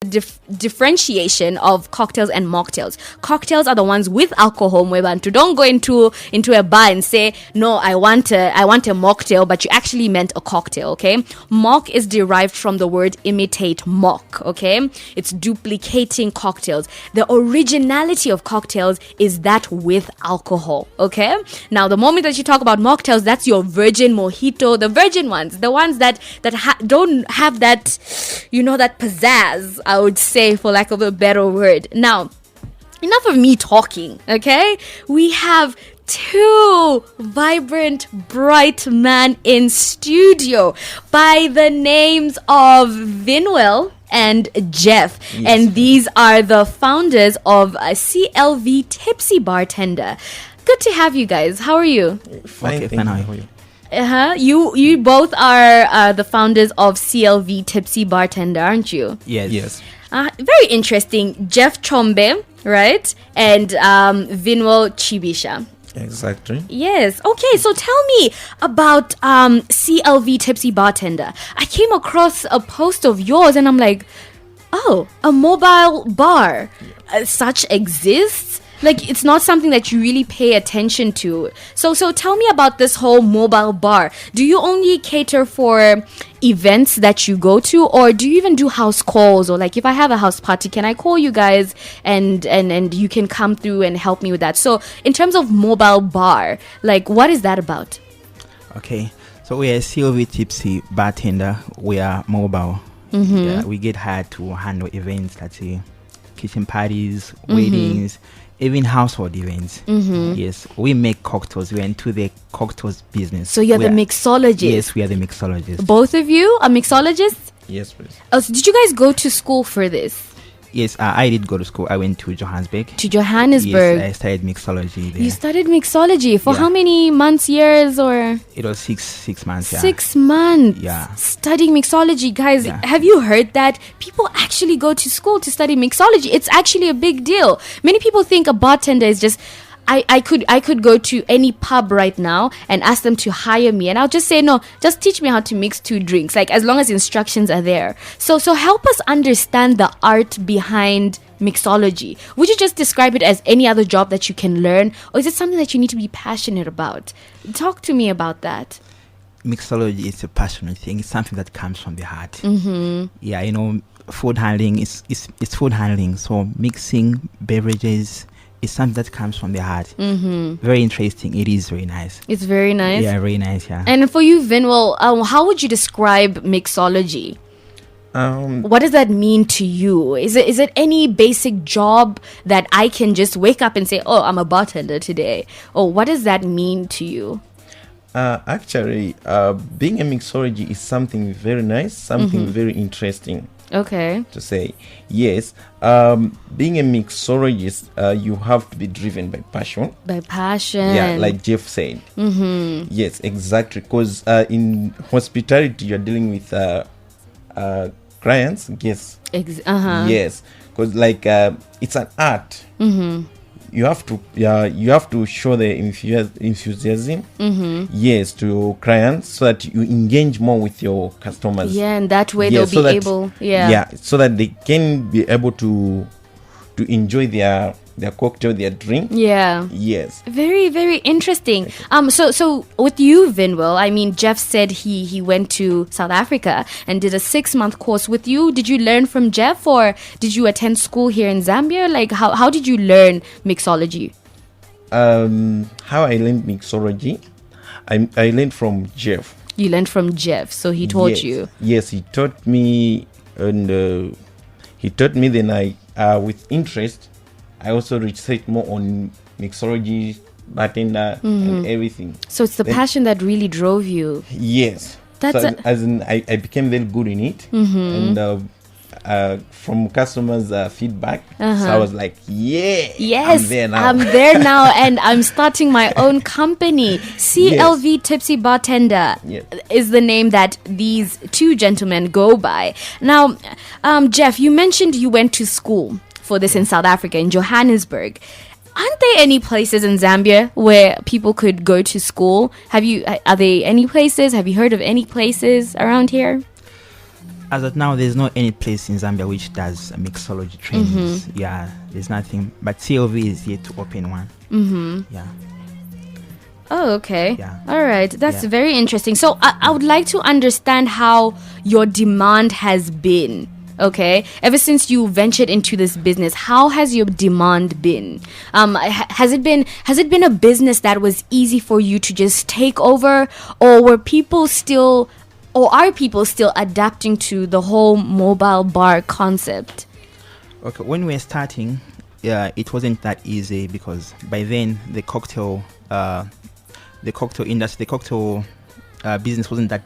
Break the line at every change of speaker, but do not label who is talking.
differentiation of cocktails and mocktails. Cocktails are the ones with alcohol. Mwebantu, don't go into a bar and say, no, I want a mocktail, but you actually meant a cocktail. Okay, mock is derived from the word imitate mock. Okay, it's duplicating cocktails. The originality of cocktails is that with alcohol. Okay, now the moment that you talk about mocktails, that's your virgin mojito, the virgin ones, the ones that don't have that, that pizzazz, I would say, for lack of a better word. Now, enough of me talking, okay? We have two vibrant, bright men in studio by the names of Vinwell and Jeff. Yes. And these are the founders of CLV Tipsy Bartender. Good to have you guys. How are you?
Fine, how are you?
You both are the founders of CLV Tipsy Bartender, aren't you?
Yes.
Very interesting. Jeff Choombe, right? And Vinwell Chibisha.
Exactly.
Yes. Okay, so tell me about CLV Tipsy Bartender. I came across a post of yours and I'm like, oh, a mobile bar. Such exists? Like, it's not something that you really pay attention to. So tell me about this whole mobile bar. Do you only cater for events that you go to, or do you even do house calls? Or like, if I have a house party, can I call you guys and you can come through and help me with that? So in terms of mobile bar, like, what is that about?
Okay, so we are CLV Tipsy Bartender. We are mobile. Mm-hmm. Yeah, we get hired to handle events, let's say kitchen parties, weddings, even household events. Mm-hmm. Yes, we make cocktails. We're into the cocktails business.
So you're the mixologist?
Yes, we are the mixologists.
Both of you are mixologists?
Yes, please.
Oh, so did you guys go to school for this?
Yes, I did go to school. I went to Johannesburg.
To Johannesburg?
Yes, I studied mixology there.
You studied mixology for how many months, years, or?
It was six months, yeah.
6 months?
Yeah.
Studying mixology. Guys, have you heard that? People actually go to school to study mixology. It's actually a big deal. Many people think a bartender is just... I could go to any pub right now and ask them to hire me, and I'll just say, no, just teach me how to mix 2 drinks, like, as long as instructions are there. So help us understand the art behind mixology. Would you just describe it as any other job that you can learn, or is it something that you need to be passionate about? Talk to me about that.
Mixology is a passionate thing. It's something that comes from the heart. Mm-hmm. Yeah, food handling is food handling. So mixing beverages is something that comes from the heart. Mm-hmm. Very interesting. It is very nice.
It's very nice?
Yeah, very nice, yeah.
And for you, Vinwell, how would you describe mixology? What does that mean to you? Is it any basic job that I can just wake up and say, oh, I'm a bartender today? Or what does that mean to you?
Actually, being a mixology is something very nice, something very interesting.
Okay.
To say, yes. Being a mixologist, you have to be driven by passion.
By passion.
Yeah, like Jeff said. Mm-hmm. Yes, exactly. Because in hospitality, you're dealing with clients, guests. Yes, because it's an art. Mm-hmm. You have to show the enthusiasm, yes, to clients, so that you engage more with your customers.
Yeah, and that way they'll be able,
so that they can be able to enjoy their cocktail, their drink.
Yeah.
Yes.
Very, very interesting. So with you, Vinwell, I mean, Jeff said he went to South Africa and did a 6-month course with you. Did you learn from Jeff, or did you attend school here in Zambia? Like, how did you learn mixology?
How I learned mixology, I learned from Jeff.
You learned from Jeff, so he taught you.
Yes, he taught me, and then I, with interest, I also researched more on mixology, bartender, and everything.
So it's the passion that really drove you.
Yes. I became very good in it. Mm-hmm. And from customers' feedback, so I was like, yes, I'm there now.
And I'm starting my own company. CLV Tipsy Bartender is the name that these two gentlemen go by. Now, Jeff, you mentioned you went to school for this in South Africa, in Johannesburg. Aren't there any places in Zambia where people could go to school? Are there any places? Have you heard of any places around here?
As of now, there's no any place in Zambia which does mixology trainings. Yeah, there's nothing. But CLV is yet to open one. Yeah.
Oh, okay.
Yeah.
All right. That's very interesting. So I would like to understand how your demand has been. Okay. Ever since you ventured into this business, how has your demand been? Has it been a business that was easy for you to just take over, or are people still adapting to the whole mobile bar concept?
Okay. When we were starting, it wasn't that easy because by then the cocktail industry, the cocktail business wasn't that